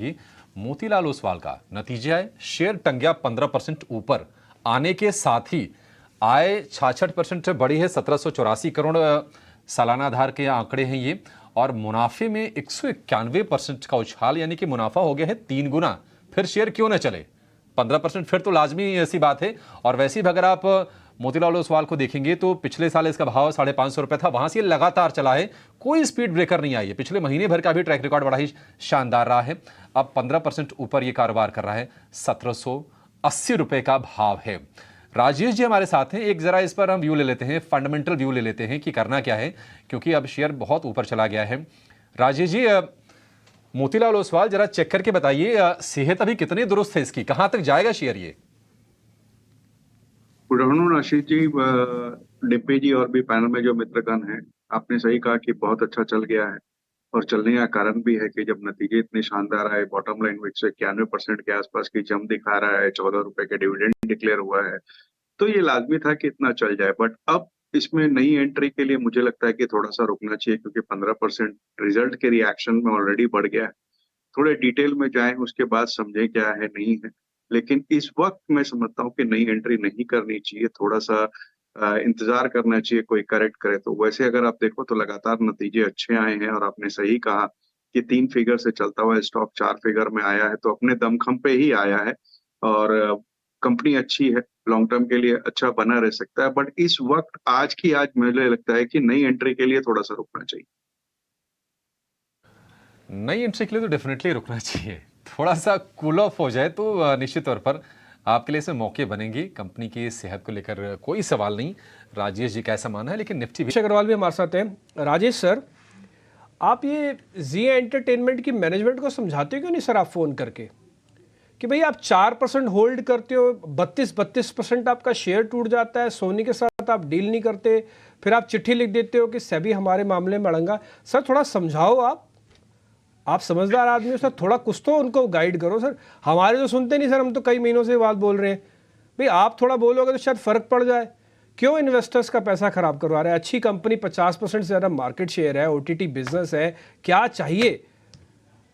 कि मोतीलाल ओसवाल का नतीजा है, शेयर टंग गया 15% ऊपर आने के साथ ही आय 66% से बढ़ी है, 1784 करोड़ सालाना आधार के आंकड़े हैं ये। और मुनाफे में 191% का उछाल, यानी कि मुनाफा हो गया है 3 गुना। फिर शेयर क्यों न चले? 15% फिर तो लाजमी ऐसी बात है। और वैसे भी अगर आप मोतीलाल ओसवाल को देखेंगे तो पिछले साल इसका भाव 550 रुपए था, वहां से लगातार चला है, कोई स्पीड ब्रेकर नहीं आई है। पिछले महीने भर का भी ट्रैक रिकॉर्ड बड़ा ही शानदार रहा है। अब 15% ऊपर ये कारोबार कर रहा है, 1780 रुपए का भाव है। राजेश जी हमारे साथ हैं, एक जरा इस पर हम व्यू ले लेते हैं, फंडामेंटल व्यू ले लेते हैं कि करना क्या है, क्योंकि अब शेयर बहुत ऊपर चला गया है। राजेश जी, मोतीलाल ओसवाल जरा चेक करके बताइए, सेहत अभी कितनी दुरुस्त है इसकी, कहां तक जाएगा शेयर ये? Good afternoon Ashish ji, DP जी और भी पैनल में जो मित्रगण हैं, आपने सही कहा कि बहुत अच्छा चल गया है। और चलने का कारण भी है कि जब नतीजे इतने शानदार आए, बॉटम लाइन में 191% के आसपास की जम दिखा रहा है, 14 रुपए के डिविडेंड डिक्लेयर हुआ है, तो ये लाजमी था कि इतना चल जाए। बट अब इसमें नई एंट्री के लिए मुझे लगता है कि थोड़ा सा रुकना चाहिए, क्योंकि 15% रिजल्ट के रिएक्शन में ऑलरेडी बढ़ गया है। थोड़े डिटेल में जाएं, उसके बाद समझें क्या है नहीं है। लेकिन इस वक्त मैं समझता हूँ कि नई एंट्री नहीं करनी चाहिए, थोड़ा सा इंतजार करना चाहिए कोई करेक्ट करे तो। वैसे अगर आप देखो तो लगातार नतीजे अच्छे आए हैं, और आपने सही कहा कि 3 फिगर से चलता हुआ स्टॉक 4 फिगर में आया है, तो अपने दमखम पे ही आया है। और कंपनी अच्छी है, लॉन्ग टर्म के लिए अच्छा बना रह सकता है। बट इस वक्त आज की आज मुझे लगता है कि नई एंट्री के लिए थोड़ा सा रुकना चाहिए। नई एंट्री के लिए तो डेफिनेटली रुकना चाहिए, थोड़ा सा कूल ऑफ हो जाए तो निश्चित तौर पर आपके लिए इसमें मौके बनेंगे। कंपनी की सेहत को लेकर कोई सवाल नहीं। राजेश जी का ऐसा मानना है, लेकिन निफ्टी भी। अग्रवाल भी हमारे साथ हैं। राजेश सर, आप ये जी एंटरटेनमेंट की मैनेजमेंट को समझाते क्यों नहीं सर, आप फ़ोन करके कि भाई आप 4% होल्ड करते हो, 32% आपका शेयर टूट जाता है, सोनी के साथ आप डील नहीं करते, फिर आप चिट्ठी लिख देते हो कि सेबी हमारे मामले में अड़ंगा। सर थोड़ा समझाओ, आप समझदार आदमी हो सर, थोड़ा कुछ तो उनको गाइड करो सर। हमारे तो सुनते नहीं सर, हम तो कई महीनों से बात बोल रहे हैं। भाई आप थोड़ा बोलोगे तो शायद फ़र्क पड़ जाए। क्यों इन्वेस्टर्स का पैसा खराब करवा रहे हैं? अच्छी कंपनी, 50% से ज़्यादा मार्केट शेयर है, ओटीटी बिजनेस है, क्या चाहिए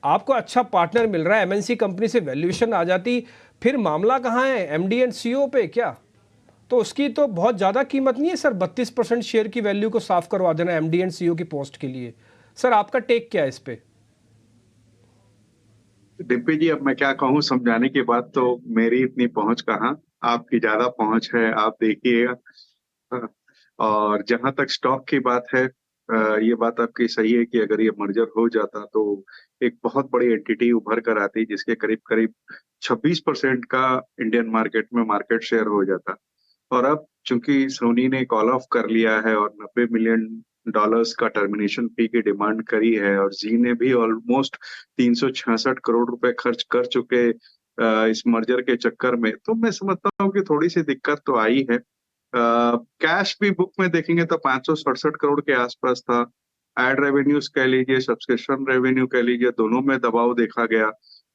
आपको? अच्छा पार्टनर मिल रहा है, एमएनसी कंपनी से वैल्यूएशन आ जाती, फिर मामला कहाँ है? एमडी एंड सीईओ पे क्या? तो उसकी तो बहुत ज़्यादा कीमत नहीं है सर, 32% शेयर की वैल्यू को साफ करवा देना एमडी एंड सीईओ की पोस्ट के लिए। सर आपका टेक क्या है इस पे? डिम्पी जी, अब मैं क्या कहूँ, समझाने की बात तो मेरी इतनी पहुंच कहाँ, आपकी ज्यादा पहुंच है, आप देखिएगा। और जहां तक स्टॉक की बात है, ये बात आपकी सही है कि अगर ये मर्जर हो जाता तो एक बहुत बड़ी एंटिटी उभर कर आती, जिसके करीब करीब 26% का इंडियन मार्केट में मार्केट शेयर हो जाता। और अब चूंकि सोनी ने कॉल ऑफ कर लिया है और $90 मिलियन का टर्मिनेशन फी की डिमांड करी है, और जी ने भी ऑलमोस्ट 366 करोड़ रुपए खर्च कर चुके इस मर्जर के चक्कर में, तो मैं समझता हूँ कि थोड़ी सी दिक्कत तो आई है। कैश भी बुक में देखेंगे तो 567 करोड़ के आसपास था। एड रेवेन्यूज कह लीजिए, सब्सक्रिप्शन रेवेन्यू कह लीजिए, दोनों में दबाव देखा गया।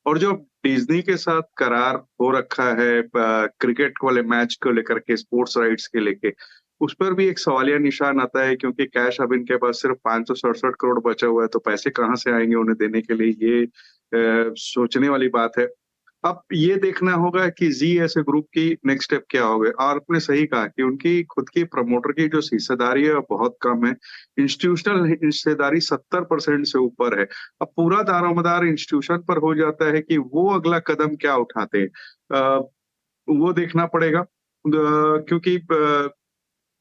और जो डिज्नी के साथ करार हो रखा है क्रिकेट वाले मैच को लेकर के, स्पोर्ट्स राइट्स के लेके, उस पर भी एक सवालिया निशान आता है, क्योंकि कैश अब इनके पास सिर्फ 567 करोड़ बचा हुआ है, तो पैसे कहाँ से आएंगे उन्हें देने के लिए, ये सोचने वाली बात है। अब ये देखना होगा कि जी ऐसे ग्रुप की नेक्स्ट स्टेप क्या होगा। और आपने सही कहा कि उनकी खुद की प्रमोटर की जो हिस्सेदारी है वो बहुत कम है। इंस्टीट्यूशनल हिस्सेदारी 70% से ऊपर है। अब पूरा दारोमदार इंस्टीट्यूशन पर हो जाता है कि वो अगला कदम क्या उठाते हैं, वो देखना पड़ेगा। क्योंकि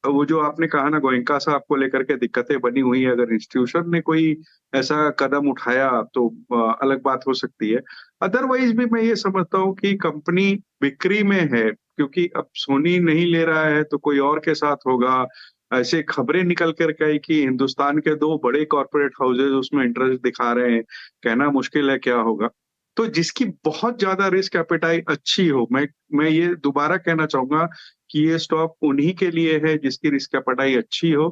वो जो आपने कहा ना, गोयनका साहब को लेकर के दिक्कतें बनी हुई है, अगर इंस्टीट्यूशन ने कोई ऐसा कदम उठाया तो अलग बात हो सकती है। अदरवाइज भी मैं ये समझता हूँ कि कंपनी बिक्री में है, क्योंकि अब सोनी नहीं ले रहा है तो कोई और के साथ होगा। ऐसे खबरें निकल कर के आई कि हिंदुस्तान के 2 बड़े कॉर्पोरेट हाउसेज उसमें इंटरेस्ट दिखा रहे हैं, कहना मुश्किल है क्या होगा। तो जिसकी बहुत ज्यादा रिस्क एपेटाइट अच्छी हो, मैं ये दोबारा कहना चाहूंगा कि ये स्टॉक उन्हीं के लिए है जिसकी रिस्क एपेटाइट अच्छी हो।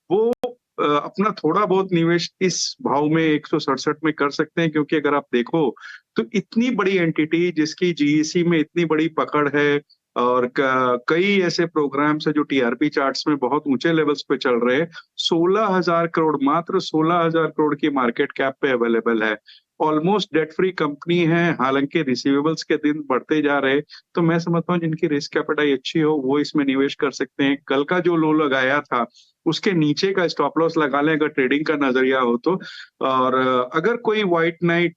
वो अपना थोड़ा बहुत निवेश इस भाव में 167 में कर सकते हैं, क्योंकि अगर आप देखो तो इतनी बड़ी एंटिटी जिसकी जीईसी में इतनी बड़ी पकड़ है, और कई ऐसे प्रोग्राम्स है जो टीआरपी चार्ट्स में बहुत ऊंचे लेवल्स पे चल रहे हैं। 16,000 करोड़, मात्र 16,000 करोड़ की मार्केट कैप पे अवेलेबल है। ऑलमोस्ट डेट फ्री कंपनी है, हालांकि रिसीवेबल्स के दिन बढ़ते जा रहे। तो मैं समझता हूँ जिनकी रिस्क कैपिटाइज अच्छी हो वो इसमें निवेश कर सकते हैं। कल का जो लो लगाया था उसके नीचे का स्टॉप लॉस लगा लें अगर ट्रेडिंग का नजरिया हो तो। और अगर कोई व्हाइट नाइट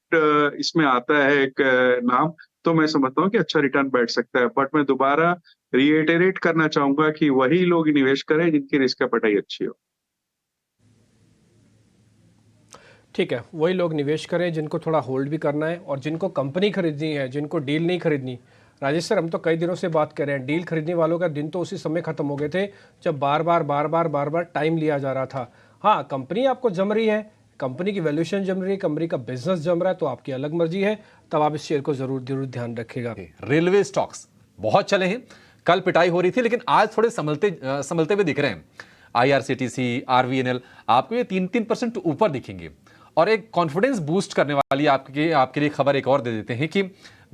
इसमें आता है एक नाम, तो मैं समझता हूँ कि अच्छा रिटर्न बैठ सकता है। बट मैं दोबारा रिएटरेट करना चाहूंगा कि वही लोग निवेश करें जिनकी रिस्क कैपिटाइज अच्छी हो। ठीक है, वही लोग निवेश करें जिनको थोड़ा होल्ड भी करना है और जिनको कंपनी खरीदनी है, जिनको डील नहीं खरीदनी। राजेश सर, हम तो कई दिनों से बात कर रहे हैं, डील खरीदने वालों का दिन तो उसी समय खत्म हो गए थे जब बार बार टाइम लिया जा रहा था। हाँ, कंपनी आपको जम रही है, कंपनी की वैल्यूएशन जम रही है, कंपनी का बिजनेस जम रहा है, तो आपकी अलग मर्जी है, तब आप इस शेयर को जरूर जरूर ध्यान रखिएगा। रेलवे स्टॉक्स बहुत चले हैं, कल पिटाई हो रही थी लेकिन आज थोड़े संभलते हुए दिख रहे हैं। आईआरसीटीसी, आरवीएनएल आपको ये 3-3% ऊपर दिखेंगे। और एक कॉन्फिडेंस बूस्ट करने वाली आपके लिए खबर एक और दे देते हैं कि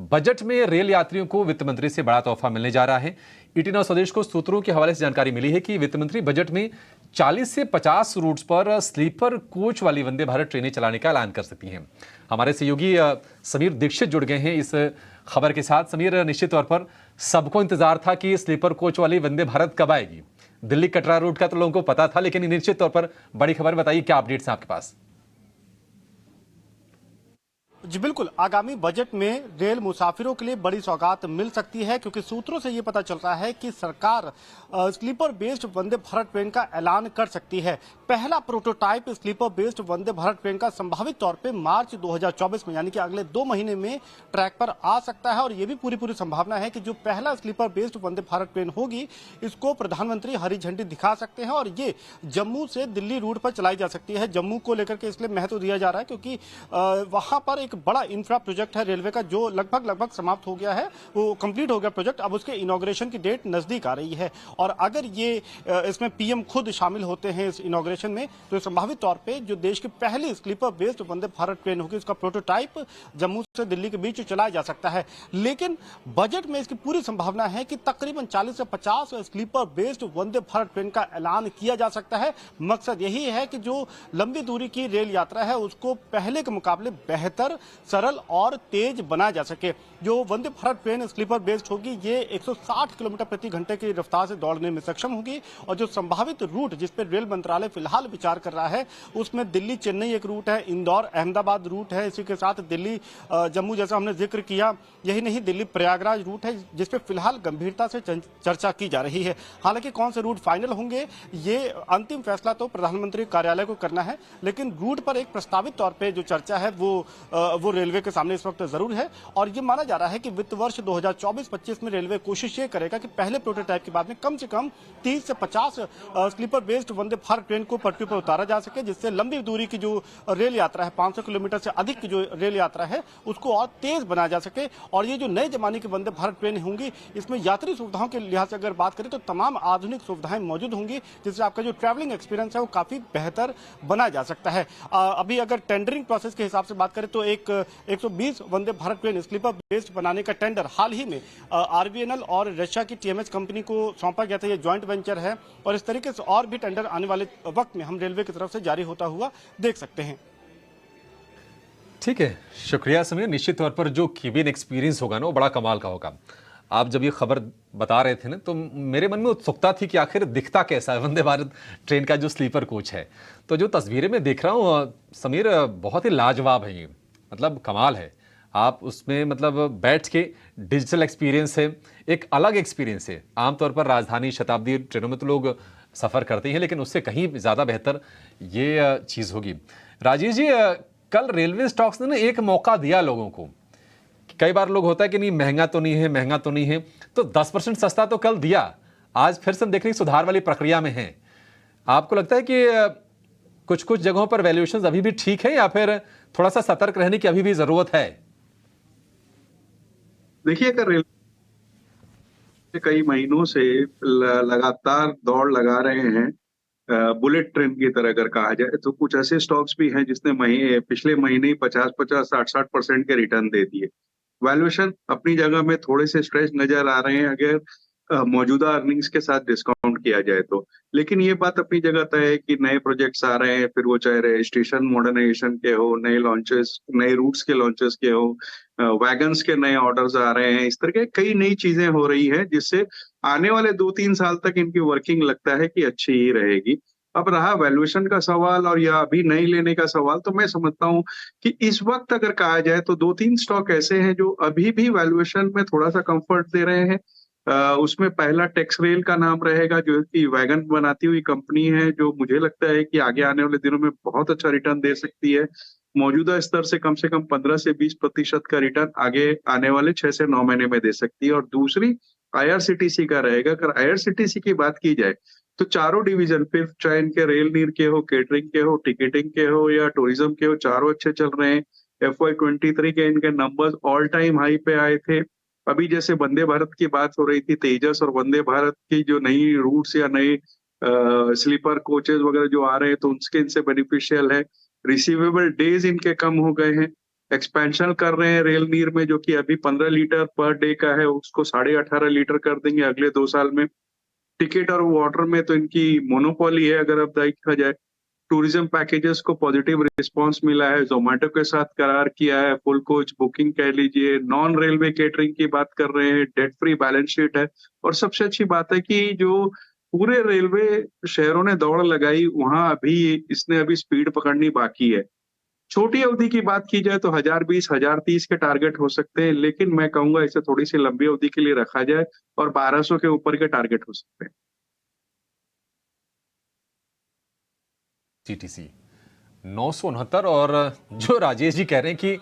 बजट में रेल यात्रियों को वित्त मंत्री से बड़ा तोहफा मिलने जा रहा है। ईटी नाउ स्वदेश को सूत्रों के हवाले से जानकारी मिली है कि वित्त मंत्री बजट में 40 से 50 रूट्स पर स्लीपर कोच वाली वंदे भारत ट्रेनें चलाने का ऐलान कर सकती हैं। हमारे सहयोगी समीर दीक्षित जुड़ गए हैं इस खबर के साथ। समीर, निश्चित तौर पर सबको इंतजार था कि स्लीपर कोच वाली वंदे भारत कब आएगी। दिल्ली कटरा रूट का तो लोगों को पता था, लेकिन निश्चित तौर पर बड़ी खबर बताइए, क्या अपडेट्स हैं आपके पास? जी बिल्कुल, आगामी बजट में रेल मुसाफिरों के लिए बड़ी सौगात मिल सकती है, क्योंकि सूत्रों से ये पता चल रहा है कि सरकार sleeper based Vande Bharat train का ऐलान कर सकती है। पहला prototype sleeper based Vande Bharat train का संभावित तौर पे मार्च 2024 में, यानी कि अगले 2 महीने में ट्रैक पर आ सकता है। और ये भी पूरी संभावना है कि जो पहला sleeper based Vande Bharat train होगी, इसको प्रधानमंत्री हरी झंडी दिखा सकते हैं और ये जम्मू से दिल्ली रूट पर चलाई जा सकती है। जम्मू को लेकर के इसलिए महत्व दिया जा रहा है क्योंकि वहां पर एक बड़ा इंफ्रा प्रोजेक्ट है रेलवे का, जो लगभग समाप्त हो गया है, वो कंप्लीट हो गया प्रोजेक्ट। अब उसके इनॉग्रेशन की डेट नजदीक आ रही है और अगर ये इसमें पीएम खुद शामिल होते हैं इस इनॉग्रेशन में, तो संभावित तौर पे जो देश की पहली sleeper based Vande Bharat train होगी, उसका प्रोटोटाइप जम्मू से दिल्ली के बीच चलाया जा सकता है। लेकिन बजट में इसकी पूरी संभावना है कि तकरीबन 40 से 50 sleeper based Vande Bharat train का ऐलान किया जा सकता है। मकसद यही है कि जो लंबी दूरी की रेल यात्रा है उसको पहले के मुकाबले बेहतर, सरल और तेज बनाया जा सके। जो Vande Bharat train sleeper based होगी, ये 160 किलोमीटर प्रति घंटे की रफ्तार से दौड़ने में सक्षम होगी। और जो संभावित रूट जिस पर रेल मंत्रालय फिलहाल विचार कर रहा है, उसमें दिल्ली चेन्नई एक रूट है, इंदौर अहमदाबाद रूट है, इसी के साथ दिल्ली जम्मू जैसा हमने जिक्र किया। यही नहीं, दिल्ली प्रयागराज रूट है जिसपे फिलहाल गंभीरता से चर्चा की जा रही है। हालांकि कौन से रूट फाइनल होंगे, ये अंतिम फैसला तो प्रधानमंत्री कार्यालय को करना है, लेकिन रूट पर एक प्रस्तावित तौर पर जो चर्चा है वो रेलवे के सामने इस वक्त जरूर है। और ये माना जा रहा है कि वित्त वर्ष 2024-25 में रेलवे कोशिश ये करेगा कि पहले प्रोटोटाइप के बाद में कम से कम 30 से 50 sleeper based Vande Bharat train को पटरी पर उतारा जा सके, जिससे लंबी दूरी की जो रेल यात्रा है, 500 किलोमीटर से अधिक की जो रेल यात्रा है, उसको और तेज बनाया जा सके। और ये जो नए जमाने की वंदे भारत ट्रेन होंगी, इसमें यात्री सुविधाओं के लिहाज से अगर बात करें तो तमाम आधुनिक सुविधाएं मौजूद होंगी, जिससे आपका जो ट्रैवलिंग एक्सपीरियंस है वो काफी बेहतर बनाया जा सकता है। अभी अगर टेंडरिंग प्रोसेस के हिसाब से बात करें तो 120 Vande Bharat train sleeper based बनाने का टेंडर हाल ही में आरवीएनएल और रशिया की टीएमएच कंपनी को सौंपा गया था। ये जॉइंट वेंचर है और इस तरीके से और भी टेंडर आने वाले वक्त में हम रेलवे की तरफ से जारी होता हुआ देख सकते हैं। ठीक है, शुक्रिया समीर। निश्चित तौर पर जो केबिन एक्सपीरियंस होगा ना, वो बड़ा कमाल का होगा। आप जब ये खबर बता रहे थे ना, तो मेरे मन में उत्सुकता थी कि आखिर दिखता कैसा है वंदे भारत ट्रेन का जो स्लीपर कोच है। तो जो तस्वीरें में देख रहा हूँ समीर, बहुत ही लाजवाब है ये, मतलब कमाल है। आप उसमें मतलब बैठ के डिजिटल एक्सपीरियंस है, एक अलग एक्सपीरियंस है। आमतौर पर राजधानी शताब्दी ट्रेनों में तो लोग सफ़र करते हैं, लेकिन उससे कहीं ज़्यादा बेहतर ये चीज़ होगी। राजेश जी, कल रेलवे स्टॉक्स ने ना एक मौका दिया लोगों को। कई बार लोग होता है कि नहीं महंगा तो नहीं है, महंगा तो नहीं है, तो 10% सस्ता तो कल दिया। आज फिर से हम देख रहे हैं सुधार वाली प्रक्रिया में है। आपको लगता है कि कुछ कुछ जगहों पर वैल्यूएशंस अभी भी ठीक है या फिर थोड़ा सा सतर्क रहने की अभी भी जरूरत है? देखिए, अगर रेलवे कई महीनों से लगातार दौड़ लगा रहे हैं बुलेट ट्रेन की तरह अगर कहा जाए, तो कुछ ऐसे स्टॉक्स भी हैं जिसने पिछले महीने 50-50, 60-60% के रिटर्न दे दिए। वैल्यूएशन अपनी जगह में थोड़े से स्ट्रेच नजर आ रहे हैं अगर मौजूदा अर्निंग्स के साथ डिस्काउंट किया जाए तो। लेकिन ये बात अपनी जगह तय है कि नए प्रोजेक्ट्स आ रहे हैं, फिर वो चाहे रजिस्ट्रेशन मॉडर्नाइजेशन के हो, नए लॉन्चेस, नए रूट्स के लॉन्चेस के हो, वैगन्स के नए ऑर्डर्स आ रहे हैं, इस तरह के कई नई चीजें हो रही हैं जिससे आने वाले 2-3 साल तक इनकी वर्किंग लगता है कि अच्छी ही रहेगी। अब रहा वैल्यूएशन का सवाल और या अभी नहीं लेने का सवाल, तो मैं समझता हूँ कि इस वक्त अगर कहा जाए तो 2-3 स्टॉक ऐसे हैं जो अभी भी वैल्यूएशन में थोड़ा-सा कंफर्ट दे रहे हैं। उसमें पहला टेक्सरेल का नाम रहेगा जो कि वैगन बनाती हुई कंपनी है, जो मुझे लगता है कि आगे आने वाले दिनों में बहुत अच्छा रिटर्न दे सकती है। मौजूदा स्तर से कम 15 से 20% का रिटर्न आगे आने वाले 6 से 9 महीने में दे सकती है। और दूसरी आईआरसीटीसी का रहेगा। अगर आईआरसीटीसी की बात की जाए तो चारों डिवीजन, फिर चाहे इनके रेल नीर के हो, केटरिंग के हो, टिकटिंग के हो या टूरिज्म के हो, चारों अच्छे चल रहे हैं। FY23 के इनके नंबर्स ऑल टाइम हाई पे आए थे। अभी जैसे वंदे भारत की बात हो रही थी, तेजस और वंदे भारत की जो नई रूट्स या नए स्लीपर कोचेस वगैरह जो आ रहे हैं तो उसके इनसे बेनिफिशियल है। रिसीवेबल डेज इनके कम हो गए हैं। एक्सपेंशन कर रहे हैं रेल नीर में, जो कि अभी 15 लीटर पर डे का है, उसको 18.5 लीटर कर देंगे अगले 2 साल में। टिकट और वाटर में तो इनकी मोनोपोली है अगर अब देखा जाए। टूरिज्म पैकेजेस को पॉजिटिव रिस्पांस मिला है, जोमेटो के साथ करार किया है, फुल कोच बुकिंग कह लीजिए, नॉन रेलवे केटरिंग की बात कर रहे हैं, डेट फ्री बैलेंस शीट है। और सबसे अच्छी बात है कि जो पूरे रेलवे शहरों ने दौड़ लगाई, वहां अभी इसने अभी स्पीड पकड़नी बाकी है। छोटी अवधि की बात की जाए तो 1020, 1030 के टारगेट हो सकते हैं, लेकिन मैं कहूंगा इसे थोड़ी सी लंबी अवधि के लिए रखा जाए और 1200 के ऊपर के टारगेट हो सकते हैं। टीटीसी 969। और जो राजेश जी कह रहे हैं कि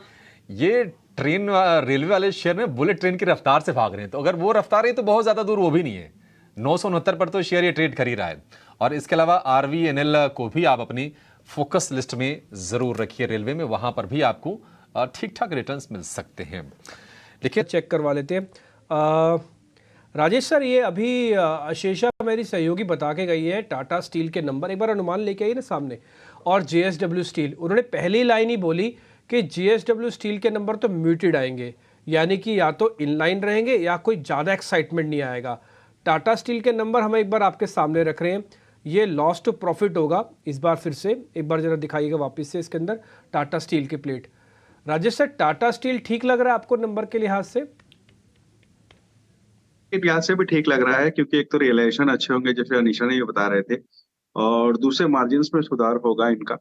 ये ट्रेन रेलवे वाले शेयर में बुलेट ट्रेन की रफ्तार से भाग रहे हैं, तो अगर वो रफ्तार है तो बहुत ज्यादा दूर वो भी नहीं है। 969 पर तो शेयर ये ट्रेड कर ही रहा है। और इसके अलावा RVNL को भी आप अपनी फोकस लिस्ट में जरूर रखिए। रेलवे में वहां पर भी आपको ठीक ठाक रिटर्न्स मिल सकते हैं। देखिए चेक करवा लेते हैं। राजेश सर, ये अभी अशेषा मेरी सहयोगी बता के गई है टाटा स्टील के नंबर, एक बार अनुमान लेके आई ना सामने, और JSW स्टील, उन्होंने पहली लाइन ही बोली कि JSW स्टील के नंबर तो म्यूटेड आएंगे, यानी कि या तो इनलाइन रहेंगे या कोई ज़्यादा एक्साइटमेंट नहीं आएगा। टाटा स्टील के नंबर हम एक बार आपके सामने रख रहे हैं। ये लॉस टू प्रॉफिट होगा इस बार। फिर से एक बार जरा दिखाइएगा वापस से इसके अंदर टाटा स्टील की plate. Rajesh sir, Tata steel ठीक लग रहा है आपको नंबर के लिहाज से? लिहाज से भी ठीक लग रहा है, क्योंकि एक तो रियलाइजेशन अच्छे होंगे जैसे अनीशा ने ये बता रहे थे, और दूसरे मार्जिन्स में सुधार होगा इनका।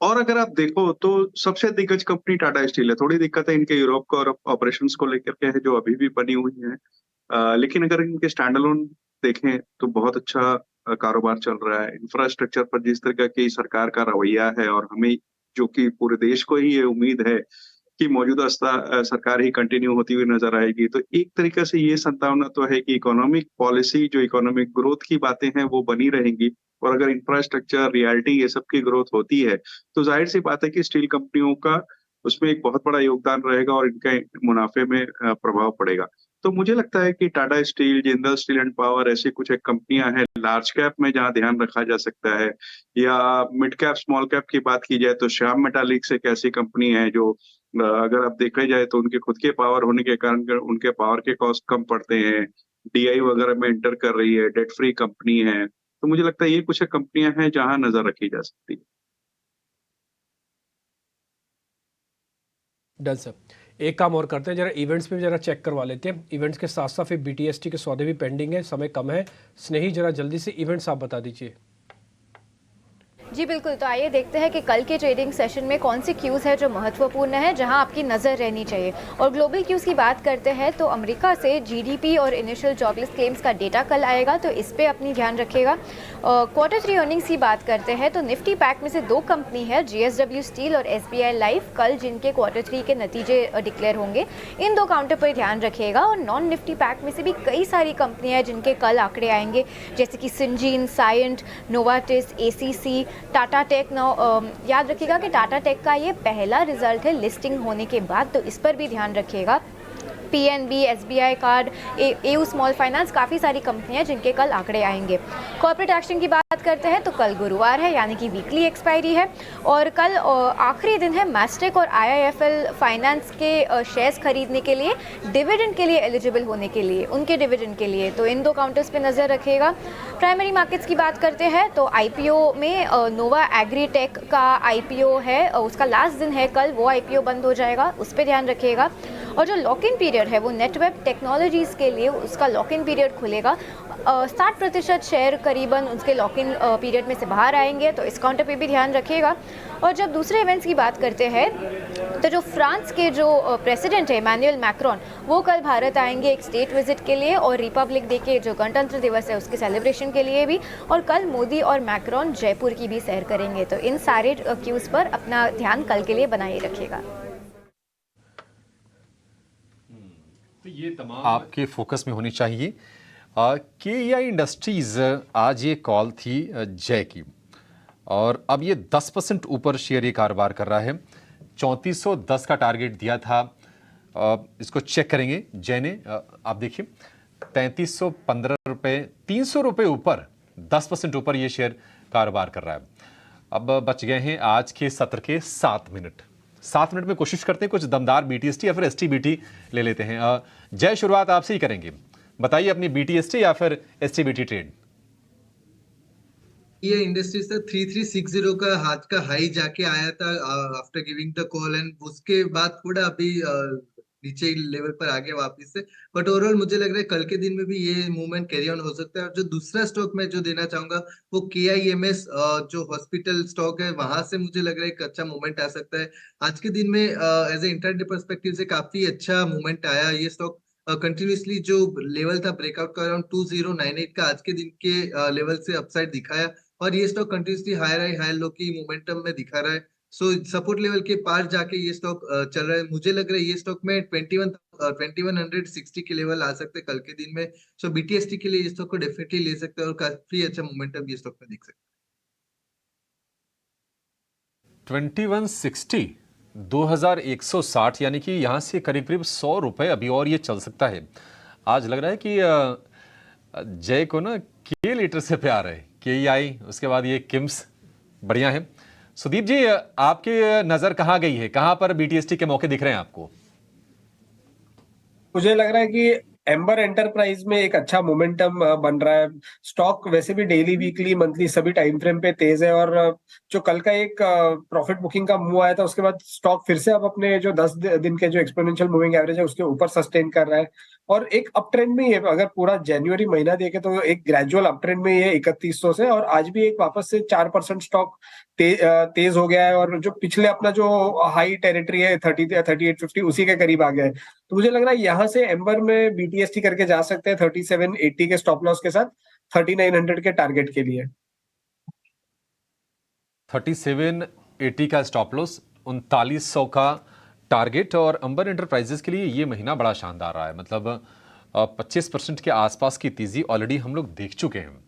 और अगर आप देखो तो सबसे दिग्गज कंपनी टाटा स्टील है। थोड़ी दिक्कत है इनके यूरोप को और ऑपरेशंस को लेकर के है, जो अभी भी बनी हुई है। लेकिन अगर इनके स्टैंड अलोन देखें तो बहुत अच्छा कारोबार चल रहा है। इंफ्रास्ट्रक्चर पर जिस तरह की सरकार का रवैया है, और हमें जो कि पूरे देश को ही ये उम्मीद है कि मौजूदा सरकार ही कंटिन्यू होती हुई नजर आएगी, तो एक तरीके से ये संभावना तो है कि इकोनॉमिक पॉलिसी, जो इकोनॉमिक ग्रोथ की बातें हैं वो बनी रहेंगी। और अगर इंफ्रास्ट्रक्चर, रियल्टी, ये सब की ग्रोथ होती है तो जाहिर सी बात है कि स्टील कंपनियों का उसमें एक बहुत बड़ा योगदान रहेगा और इनके मुनाफे में प्रभाव पड़ेगा। तो मुझे लगता है कि Tata steel, Jindal steel and power, ऐसी कुछ एक कंपनियां हैं लार्ज कैप में जहां ध्यान रखा जा सकता है। या मिड कैप, स्मॉल कैप की बात की जाए तो श्याम मेटालिक्स एक ऐसी कंपनी है जो अगर आप देखा जाए तो उनके खुद के पावर होने के कारण उनके पावर के कॉस्ट कम पड़ते हैं। DI वगैरह में एंटर कर रही है, डेट फ्री कंपनी है। तो मुझे लगता है ये कुछ कंपनियां हैं जहां नजर रखी जा सकती है। Done sir. एक काम और करते हैं, जरा इवेंट्स पे जरा चेक करवा लेते हैं। इवेंट्स के साथ साथ फिर BTST के सौदे भी पेंडिंग है, समय कम है। स्नेही, जरा जल्दी से इवेंट्स आप बता दीजिए। जी बिल्कुल, तो आइए देखते हैं कि कल के ट्रेडिंग सेशन में कौन सी क्यूज़ है जो महत्वपूर्ण है, जहां आपकी नज़र रहनी चाहिए। और ग्लोबल क्यूज़ की बात करते हैं तो अमेरिका से GDP और इनिशियल जॉबलेस क्लेम्स का डेटा कल आएगा, तो इस पे अपनी ध्यान रखिएगा। Q3 अर्निंग्स की बात करते हैं तो निफ्टी पैक में से 2 कंपनी है, JSW स्टील और SBI लाइफ, कल जिनके Q3 के नतीजे डिक्लेयर होंगे, इन 2 काउंटर पर ध्यान रखिएगा। और नॉन निफ्टी पैक में से भी कई सारी कंपनियाँ हैं जिनके कल आंकड़े आएंगे, जैसे कि Syngene, Cyient, Novartis, ACC, Tata Tech. याद रखिएगा कि टाटा टेक का ये पहला रिजल्ट है लिस्टिंग होने के बाद, तो इस पर भी ध्यान रखिएगा। PNB, SBI card, AU small finance, काफ़ी सारी कंपनियां जिनके कल आंकड़े आएंगे। कॉर्पोरेट एक्शन की बात बात करते हैं तो कल गुरुवार है, यानी कि वीकली एक्सपायरी है, और कल आखिरी दिन है मैस्टेक और आईआईएफएल फाइनेंस के शेयर्स खरीदने के लिए, डिविडेंड के लिए एलिजिबल होने के लिए, उनके डिविडेंड के लिए। तो इन दो काउंटर्स पे नज़र रखिएगा। प्राइमरी मार्केट्स की बात करते हैं तो आईपीओ में नोवा एग्रीटेक का आईपीओ है, उसका लास्ट दिन है कल, वो आईपीओ बंद हो जाएगा, उस पर ध्यान रखिएगा। और जो लॉक इन पीरियड है वो नेटवेब टेक्नोलॉजीज़ के लिए उसका लॉक इन पीरियड खुलेगा। 60% शेयर करीबन उसके लॉक इन पीरियड में से बाहर आएंगे, तो इस काउंटर पे भी ध्यान रखिएगा। और जब दूसरे इवेंट्स की बात करते हैं तो जो फ्रांस के जो प्रेसिडेंट है इमैनुअल मैक्रोन, वो कल भारत आएंगे एक स्टेट विजिट के लिए, और रिपब्लिक डे के जो गणतंत्र दिवस है उसके सेलिब्रेशन के लिए भी। और कल मोदी और मैक्रोन जयपुर की भी सैर करेंगे। तो इन सारे क्यूज़ पर अपना ध्यान कल के लिए बनाए रखिएगा। तो ये तमाम आपके फोकस में होनी चाहिए। KEI इंडस्ट्रीज आज ये कॉल थी जय की, और अब ये 10% ऊपर शेयर ये कारोबार कर रहा है। 3410 का टारगेट दिया था, इसको चेक करेंगे जय ने। आप देखिए 3315 रुपये, 300 रुपये ऊपर, 10% ऊपर ये शेयर कारोबार कर रहा है। अब बच गए हैं आज के सत्र के 7 मिनट। 7 मिनट में कोशिश करते हैं कुछ दमदार BTST या फिर STBT ले लेते हैं। जय, शुरुआत आपसे ही करेंगे, बताइए अपनी BTST या फिर STBT ट्रेड। ये इंडस्ट्रीज था 3360 का हाथ का हाई जाके आया था after giving the call, and उसके बाद थोड़ा अभी नीचे लेवल पर आ गया वापस से। बट ओवरऑल मुझे लग रहा है कल के दिन में भी ये मूवमेंट कैरी ऑन हो सकता है। और जो दूसरा स्टॉक मैं जो देना चाहूंगा वो KIMS जो हॉस्पिटल स्टॉक है, वहां से मुझे लग रहा है एक अच्छा मूवमेंट आ सकता है। आज के दिन में एज ए इंट्राडे पर्सपेक्टिव से काफी अच्छा मूवमेंट आया। ये स्टॉक कंटिन्यूसली जो लेवल था ब्रेकआउट का अराउंड 2098 का आज के दिन के लेवल से अपसाइड दिखाया, और ये स्टॉक कंटिन्यूसली हाई लो की मोमेंटम में दिखा रहा है। सो सपोर्ट लेवल के पार जाके ये स्टॉक चल रहा है। मुझे लग रहा है ये स्टॉक में 2160 के लेवल आ सकते हैं कल के दिन में। सो BTST के लिए ये स्टॉक को डेफिनेटली ले सकते हैं, और काफी अच्छा मोमेंटम ये स्टॉक में दिख सकता है। 2160, 2160, यानी कि यहाँ से करीब करीब 100 रुपये अभी और ये चल सकता है। आज लग रहा है कि जय को ना के लीटर से प्यार है। KEI, उसके बाद ये किम्स, बढ़िया है। सुदीप जी, आपकी नज़र कहाँ गई है, कहाँ पर BTST के मौके दिख रहे हैं आपको? मुझे लग रहा है कि एम्बर एंटरप्राइज में एक अच्छा मोमेंटम बन रहा है। स्टॉक वैसे भी डेली, वीकली, मंथली सभी टाइम फ्रेम पे तेज है, और जो कल का एक प्रॉफिट बुकिंग का मूव आया था उसके बाद स्टॉक फिर से अब अपने जो 10 दिन के जो एक्सपोनेंशियल मूविंग एवरेज है उसके ऊपर सस्टेन कर रहा है, और एक अप ट्रेंड में ही है। अगर पूरा जनवरी महीना देखे तो एक ग्रेजुअल अप ट्रेंड में ही है 3100 से, और आज भी एक वापस से 4% स्टॉक तेज हो गया है, और जो पिछले अपना जो हाई टेरिटरी है 3850 उसी के करीब आ गया है। तो मुझे लग रहा है यहाँ से एम्बर में BTST करके जा सकते हैं 3780 के स्टॉप लॉस के साथ 3900 के टारगेट के लिए। 3780 का स्टॉप लॉस, 3900 का टारगेट। और अंबर एंटरप्राइजेस के लिए ये महीना बड़ा शानदार रहा है, मतलब 25% के आसपास की तेजी ऑलरेडी हम लोग देख चुके हैं।